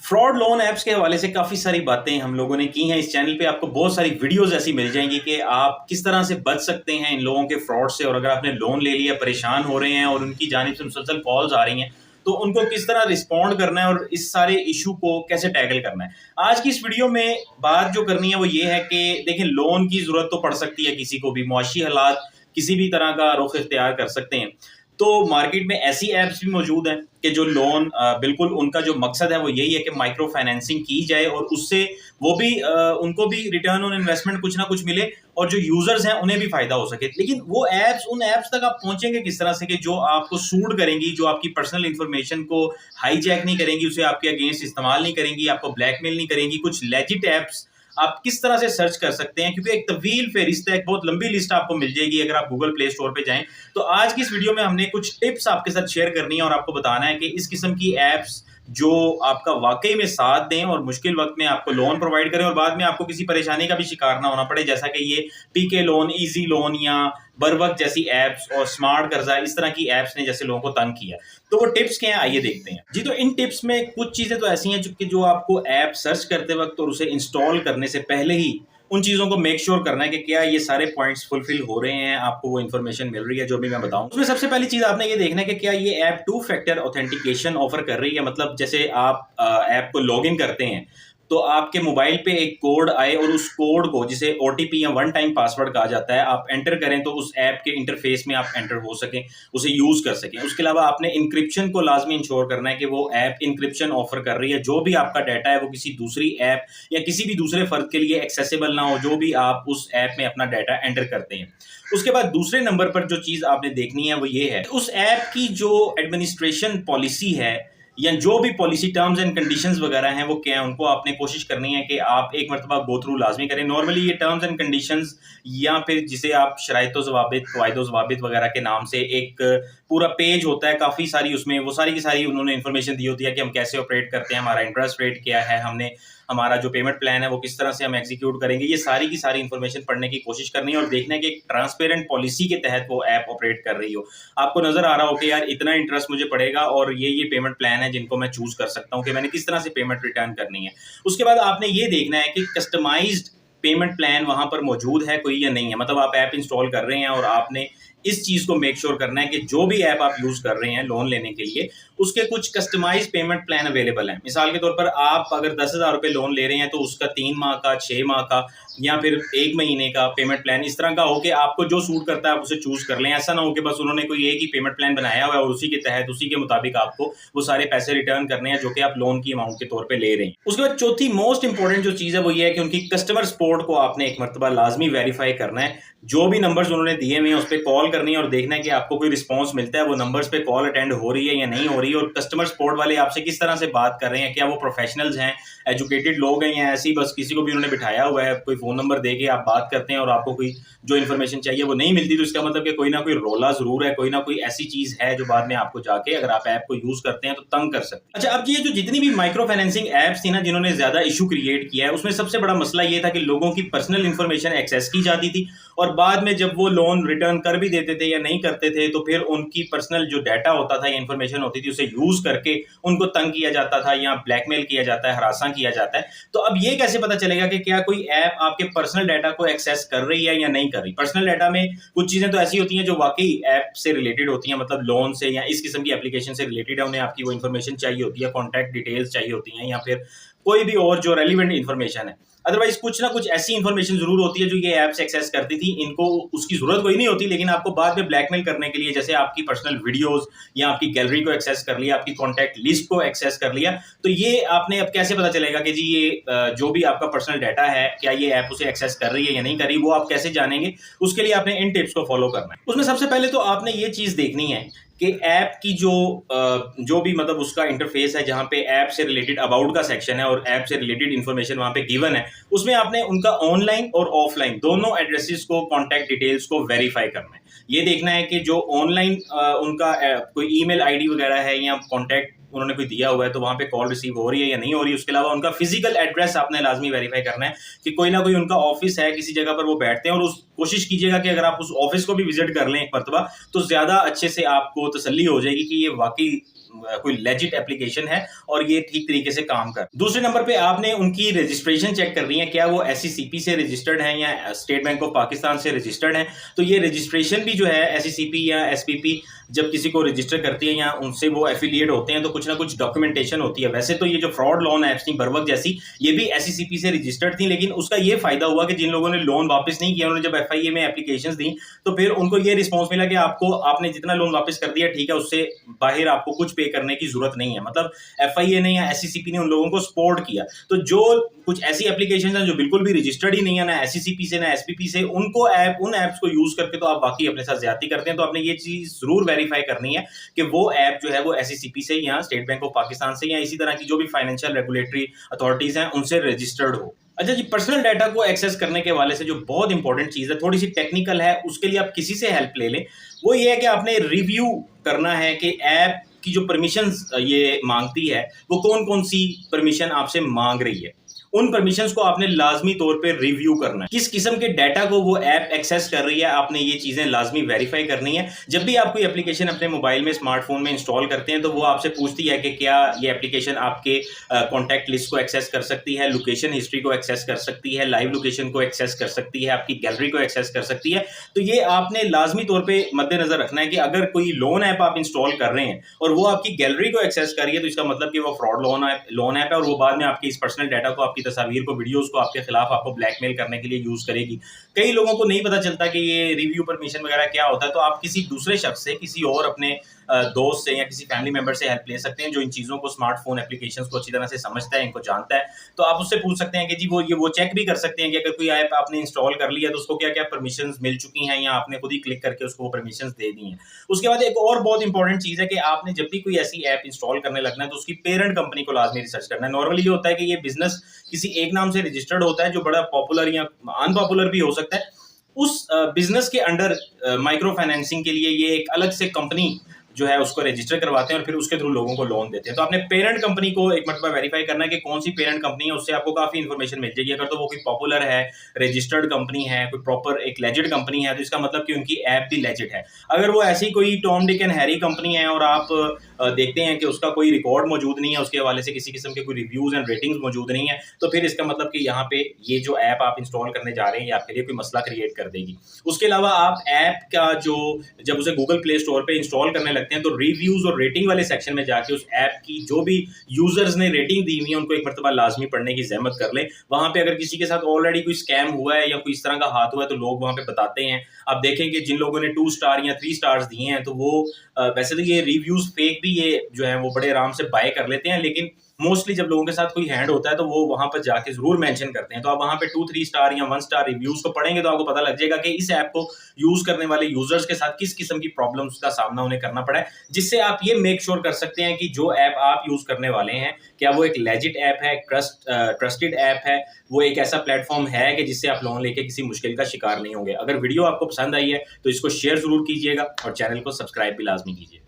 Fraud loan apps के हवाले से काफ़ी सारी बातें हम लोगों ने की हैं। इस चैनल पे आपको बहुत सारी वीडियोस ऐसी मिल जाएंगी कि आप किस तरह से बच सकते हैं इन लोगों के फ्रॉड से। और अगर आपने लोन ले लिया, परेशान हो रहे हैं और उनकी जानिब से मुसलसल कॉल्स आ रही हैं, तो उनको किस तरह रिस्पॉन्ड करना है और इस सारे इशू को कैसे टैकल करना है। आज की इस वीडियो में बात जो करनी है वो ये है कि देखें, लोन की ज़रूरत तो पड़ सकती है किसी को भी, मुआशी हालात किसी भी तरह का रुख इख्तियार कर सकते हैं। तो मार्केट में ऐसी ऐप्स भी मौजूद हैं कि जो लोन बिल्कुल उनका जो मकसद है वो यही है कि माइक्रो फाइनेंसिंग की जाए और उससे वो भी उनको भी रिटर्न ऑन इन्वेस्टमेंट कुछ ना कुछ मिले और जो यूजर्स हैं उन्हें भी फायदा हो सके। लेकिन वो ऐप्स, उन ऐप्स तक आप पहुंचेंगे किस तरह से कि जो आपको सूट करेंगी, जो आपकी पर्सनल इंफॉर्मेशन को हाईजैक नहीं करेंगी, उसे आपके अगेंस्ट इस्तेमाल नहीं करेंगी, आपको ब्लैकमेल नहीं करेंगी। कुछ लेजिट ऐप्स आप किस तरह से सर्च कर सकते हैं, क्योंकि एक तवील फहरिस्त है, एक बहुत लंबी लिस्ट आपको मिल जाएगी अगर आप गूगल प्ले स्टोर पे जाएं। तो आज की इस वीडियो में हमने कुछ टिप्स आपके साथ शेयर करनी है और आपको बताना है कि इस किस्म की ऐप्स जो आपका वाकई में साथ दें और मुश्किल वक्त में आपको लोन प्रोवाइड करें और बाद में आपको किसी परेशानी का भी शिकार ना होना पड़े, जैसा कि ये पीके लोन, इजी लोन या बरवक्त जैसी ऐप्स और स्मार्ट कर्जा, इस तरह की ऐप्स ने जैसे लोगों को तंग किया। तो वो टिप्स क्या हैं, आइए देखते हैं जी। तो इन टिप्स में कुछ चीजें तो ऐसी हैं जो आपको ऐप सर्च करते वक्त और उसे इंस्टॉल करने से पहले ही उन चीज़ों को मेक श्योर करना है कि क्या ये सारे पॉइंट्स फुलफिल हो रहे हैं, आपको वो इन्फॉर्मेशन मिल रही है जो भी मैं बताऊं। उसमें सबसे पहली चीज़ आपने ये देखना है कि क्या ये ऐप 2 फैक्टर ऑथेंटिकेशन ऑफर कर रही है। मतलब जैसे आप ऐप को लॉग इन करते हैं तो आपके मोबाइल पे एक कोड आए और उस कोड को, जिसे ओटीपी या वन टाइम पासवर्ड कहा जाता है, आप एंटर करें तो उस ऐप के इंटरफेस में आप एंटर हो सकें, उसे यूज कर सकें। उसके अलावा आपने इंक्रिप्शन को लाजमी इंश्योर करना है कि वो ऐप इंक्रिप्शन ऑफर कर रही है, जो भी आपका डाटा है वो किसी दूसरी ऐप या किसी भी दूसरे फर्द के लिए एक्सेसिबल ना हो, जो भी आप उस ऐप में अपना डाटा एंटर करते हैं। उसके बाद दूसरे नंबर पर जो चीज आपने देखनी है वो ये है, उस ऐप की जो एडमिनिस्ट्रेशन पॉलिसी है या जो भी पॉलिसी टर्म्स एंड कंडीशंस वगैरह हैं वो क्या है, उनको आपने कोशिश करनी है कि आप एक मरतबा गो थ्रू लाजमी करें। नॉर्मली ये टर्म्स एंड कंडीशंस या फिर जिसे आप शराइत व ज़वाबित, क़वाइद व ज़वाबित वगैरह के नाम से एक पूरा पेज होता है, काफ़ी सारी, उसमें वो सारी की सारी उन्होंने इन्फॉर्मेशन दी होती है कि हम कैसे ऑपरेट करते हैं, हमारा इंटरेस्ट रेट क्या है, हमने हमारा जो पेमेंट प्लान है वो किस तरह से हम एग्जीक्यूट करेंगे। ये सारी की सारी इन्फॉर्मेशन पढ़ने की कोशिश करनी है और देखना है कि एक ट्रांसपेरेंट पॉलिसी के तहत वो ऐप ऑपरेट कर रही हो। आपको नजर आ रहा हो कि यार इतना इंटरेस्ट मुझे पड़ेगा और ये पेमेंट प्लान है जिनको मैं चूज कर सकता हूँ कि मैंने किस तरह से पेमेंट रिटर्न करनी है। उसके बाद आपने ये देखना है कि कस्टमाइज्ड पेमेंट प्लान वहां पर मौजूद है कोई या नहीं है। मतलब आप ऐप इंस्टॉल कर रहे हैं और आपने इस चीज को मेक श्योर करना है कि जो भी ऐप आप यूज कर रहे हैं लोन लेने के लिए, उसके कुछ कस्टमाइज पेमेंट प्लान अवेलेबल हैं। मिसाल के तौर पर आप अगर 10,000 रुपए लोन ले रहे हैं तो उसका 3 माह का, 6 माह का या फिर 1 महीने का पेमेंट प्लान इस तरह का हो कि आपको जो सूट करता है आप उसे चूज कर लें। ऐसा ना हो कि बस उन्होंने कोई एक ही पेमेंट प्लान बनाया हुआ है और उसी के तहत, उसी के मुताबिक आपको वो सारे पैसे रिटर्न करने हैं जो कि आप लोन की अमाउंट के तौर पर ले रहे हैं। उसके बाद चौथी मोस्ट इंपॉर्टेंट जो चीज है वो ये है कि उनकी कस्टमर सपोर्ट को आपने एक मरतबा लाजमी वेरीफाई करना है। जो भी नंबर्स उन्होंने दिए हुए हैं उस पर कॉल करनी है और देखना है कि आपको कोई रिस्पॉन्स मिलता है, वो नंबर्स पे कॉल अटेंड हो रही है या नहीं हो रही है, और कस्टमर सपोर्ट वाले आपसे किस तरह से बात कर रहे हैं, क्या वो प्रोफेशनल्स हैं, एजुकेटेड लोग हैं, या ऐसे ही बस किसी को भी उन्होंने बिठाया हुआ है, कोई फोन नंबर दे के आप बात करते हैं और आपको कोई जो इन्फॉर्मेशन चाहिए वो नहीं मिलती। तो इसका मतलब कि कोई ना कोई रोला जरूर है, कोई ना कोई ऐसी चीज है जो बाद में आपको जाके, अगर आप ऐप को यूज करते हैं तो तंग कर सकते हैं। अच्छा, अब ये जो जितनी भी माइक्रो फाइनेंसिंग ऐप्स थी ना जिन्होंने ज्यादा इशू क्रिएट किया है, उसमें सबसे बड़ा मसला ये था कि लोगों की पर्सनल इंफॉर्मेशन एक्सेस की जाती थी और बाद में जब वो लोन रिटर्न कर भी देते थे या नहीं करते थे तो फिर उनकी पर्सनल जो डाटा होता था या इन्फॉर्मेशन होती थी उसे यूज करके उनको तंग किया जाता था या ब्लैकमेल किया जाता है, हरासा किया जाता है। तो अब ये कैसे पता चलेगा कि क्या कोई ऐप आपके पर्सनल डाटा को एक्सेस कर रही है या नहीं कर रही। पर्सनल डाटा में कुछ चीजें तो ऐसी होती हैं जो वाकई ऐप से रिलेटेड होती हैं, मतलब लोन से या इस किस्म की एप्लीकेशन से रिलेटेड है, उन्हें आपकी वो इन्फॉर्मेशन चाहिए होती है, कॉन्टैक्ट डिटेल्स चाहिए होती हैं या फिर कोई भी और जो रेलिवेंट इन्फॉर्मेशन है। अदरवाइज कुछ ना कुछ ऐसी इन्फॉर्मेशन जरूर होती है जो ये ऐप्स एक्सेस करती थी, इनको उसकी जरूरत कोई नहीं होती, लेकिन आपको बाद में ब्लैकमेल करने के लिए, जैसे आपकी पर्सनल वीडियोस या आपकी गैलरी को एक्सेस कर लिया, आपकी कॉन्टैक्ट लिस्ट को एक्सेस कर लिया, तो ये आपने अब कैसे पता चलेगा कि जी ये जो भी आपका पर्सनल डाटा है क्या ये ऐप उसे एक्सेस कर रही है या नहीं कर रही, वो आप कैसे जानेंगे। उसके लिए आपने इन टिप्स को फॉलो करना है। उसमें सबसे पहले तो आपने ये चीज देखनी है कि ऐप की जो भी मतलब उसका इंटरफेस है, जहां पे ऐप से रिलेटेड अबाउट का सेक्शन है और ऐप से रिलेटेड इन्फॉर्मेशन वहां पे गिवन है, उसमें आपने उनका ऑनलाइन और ऑफलाइन दोनों एड्रेसेस को, कॉन्टैक्ट डिटेल्स को वेरीफाई करना है। ये देखना है कि जो ऑनलाइन उनका कोई ईमेल आईडी वगैरह है या कॉन्टैक्ट उन्होंने कोई दिया हुआ है तो वहां पे कॉल रिसीव हो रही है या नहीं हो रही। उसके अलावा उनका फिजिकल एड्रेस आपने लाजमी वेरीफाई करना है कि कोई ना कोई उनका ऑफिस है, किसी जगह पर वो बैठते हैं, और उस कोशिश कीजिएगा कि अगर आप उस ऑफिस को भी विजिट कर लें एक मरतबा तो ज्यादा अच्छे से आपको तसल्ली हो जाएगी कि ये वाकई कोई लेजिट एप्लीकेशन है और ये ठीक तरीके से काम कर। दूसरे नंबर पे आपने उनकी रजिस्ट्रेशन चेक करनी है, क्या वो SECP से रजिस्टर्ड है या स्टेट बैंक ऑफ पाकिस्तान से रजिस्टर्ड है। तो ये रजिस्ट्रेशन भी जो है SECP या SPP जब किसी को रजिस्टर करती है या उनसे वो एफिलिएट होते हैं तो कुछ ना कुछ डॉक्यूमेंटेशन होती है। वैसे तो ये जो फ्रॉड लोन ऐप्स थी बरवक जैसी, ये भी SECP से रजिस्टर्ड थी, लेकिन उसका ये फायदा हुआ कि जिन लोगों ने लोन वापस नहीं किया, उन्होंने जब FIA में एप्लीकेशंस दी तो फिर उनको ये रिस्पॉन्स मिला कि आपने जितना लोन वापस कर दिया ठीक है, उससे बाहर आपको कुछ पे करने की जरूरत नहीं है। मतलब FIA ने या SECP ने उन लोगों को सपोर्ट किया। तो जो कुछ ऐसी एप्लीकेशन हैं जो बिल्कुल भी रजिस्टर्ड ही नहीं है, ना SECP से ना SPP से, उन ऐप्स को यूज करके तो आप बाकी अपने साथ ज्यादती करते हैं। तो आपने ये चीज जरूर वेरीफाई करनी है कि वो ऐप जो है वो SECP से या स्टेट बैंक ऑफ पाकिस्तान से या इसी तरह की जो भी फाइनेंशियल रेगुलेटरी अथॉरिटीज हैं उनसे रजिस्टर्ड हो। अच्छा जी, पर्सनल डाटा को एक्सेस करने के वाले से जो बहुत इंपॉर्टेंट चीज है, थोड़ी सी टेक्निकल है, उसके लिए आप किसी से हेल्प ले लें। वो ये है कि आपने रिव्यू करना है कि ऐप की जो परमिशंस ये मांगती है वो कौन कौन सी परमिशन आपसे मांग रही है। उन परमिशंस को आपने लाजमी तौर पे रिव्यू करना है। किस किस्म के डाटा को वो ऐप एक्सेस कर रही है, आपने ये चीजें लाजमी वेरीफाई करनी है। जब भी आप कोई एप्लीकेशन अपने मोबाइल में, स्मार्टफोन में इंस्टॉल करते हैं तो वो आपसे पूछती है कि क्या ये एप्लीकेशन आपके कॉन्टैक्ट लिस्ट को एक्सेस कर सकती है, लोकेशन हिस्ट्री को एक्सेस कर सकती है, लाइव लोकेशन को एक्सेस कर सकती है, आपकी गैलरी को एक्सेस कर सकती है। तो ये आपने लाजमी तौर पर मद्देनजर रखना है कि अगर कोई लोन ऐप आप इंस्टॉल कर रहे हैं और वो आपकी गैलरी को एक्सेस कर रही है तो इसका मतलब कि वो फ्रॉड लोन ऐप है और वो बाद में आपकी इस पर्सनल डाटा को, आपकी तस्वीर को, वीडियोस को आपके खिलाफ आपको ब्लैकमेल करने के लिए यूज करेगी। कई लोगों को नहीं पता चलता कि ये रिव्यू परमिशन वगैरह क्या होता है। तो आप किसी दूसरे शख्स से, किसी और अपने दोस्त से या किसी फैमिली मेंबर से हेल्प ले सकते हैं जो इन चीज़ों को, स्मार्टफोन एप्लीकेशंस को अच्छी तरह से समझता है, इनको जानता है। तो आप उससे पूछ सकते हैं कि जी वो चेक भी कर सकते हैं कि अगर कोई ऐप आपने इंस्टॉल कर लिया तो उसको क्या क्या परमिशंस मिल चुकी हैं या आपने खुद ही क्लिक करके उसको परमिशंस दे दी हैं। उसके बाद एक और बहुत इंपॉर्टेंट चीज़ है कि आपने जब भी कोई ऐसी ऐप इंस्टॉल करने लगना है तो उसकी पेरेंट कंपनी को लाजमी रिसर्च करना है। नॉर्मली ये होता है कि ये बिजनेस किसी एक नाम से रजिस्टर्ड होता है जो बड़ा पॉपुलर या अनपॉपुलर भी हो सकता है। उस बिजनेस के अंडर माइक्रो फाइनेंसिंग के लिए ये एक अलग से कंपनी जो है उसको रजिस्टर करवाते हैं और फिर उसके थ्रू लोगों को लोन देते हैं। तो आपने पेरेंट कंपनी को एक मरतबा वेरीफाई करना है कि कौन सी पेरेंट कंपनी है, उससे आपको काफी इन्फॉर्मेशन मिल जाएगी। अगर तो वो कोई पॉपुलर है, रजिस्टर्ड कंपनी है, कोई प्रॉपर एक लेजिट कंपनी है, तो इसका मतलब कि उनकी ऐप भी लेजिट है। अगर वो ऐसी कोई Tom Dick and Harry company है और आप देखते हैं कि उसका कोई रिकॉर्ड मौजूद नहीं है, उसके हवाले से किसी किस्म के कोई रिव्यूज एंड रेटिंग्स मौजूद नहीं है, तो फिर इसका मतलब कि यहाँ पे ये जो ऐप आप इंस्टॉल करने जा रहे हैं ये आपके लिए कोई मसला क्रिएट कर देगी। उसके अलावा आप ऐप का जो, जब उसे गूगल प्ले स्टोर पे इंस्टॉल करने लगते हैं तो रिव्यूज और रेटिंग वाले सेक्शन में जाके उस ऐप की जो भी यूजर्स ने रेटिंग दी हुई है उनको एक मरतबा लाजमी पढ़ने की जहमत कर लें। वहां पे अगर किसी के साथ ऑलरेडी कोई स्कैम हुआ है या कोई इस तरह का हाथ हुआ है तो लोग वहां पे बताते हैं। आप देखें कि जिन लोगों ने 2 स्टार या 3 स्टार्स दिए हैं तो वो वैसे तो ये रिव्यूज फेक भी ये जो है वो बड़े आराम से बाय कर लेते हैं, लेकिन मोस्टली जब लोगों के साथ कोई हैंड होता है तो वो वहां पर जाके जरूर मेंशन करते हैं। तो आप वहां पे 2-3 स्टार या 1 स्टार रिव्यूज को पढ़ेंगे तो आपको पता लग जाएगा कि इस ऐप को यूज करने वाले यूजर्स के साथ किस किस्म की प्रॉब्लम्स का सामना उन्हें करना पड़ा है, जिससे आप ये मेक श्योर कर सकते हैं कि जो ऐप आप यूज करने वाले हैं क्या वो एक लेजिट ऐप है, ट्रस्टेड ऐप है, वो एक ऐसा प्लेटफॉर्म है कि जिससे आप लोन लेके किसी मुश्किल का शिकार नहीं होंगे। अगर वीडियो आपको पसंद आई है तो इसको शेयर जरूर कीजिएगा और चैनल को सब्सक्राइब भी लाजमी कीजिए।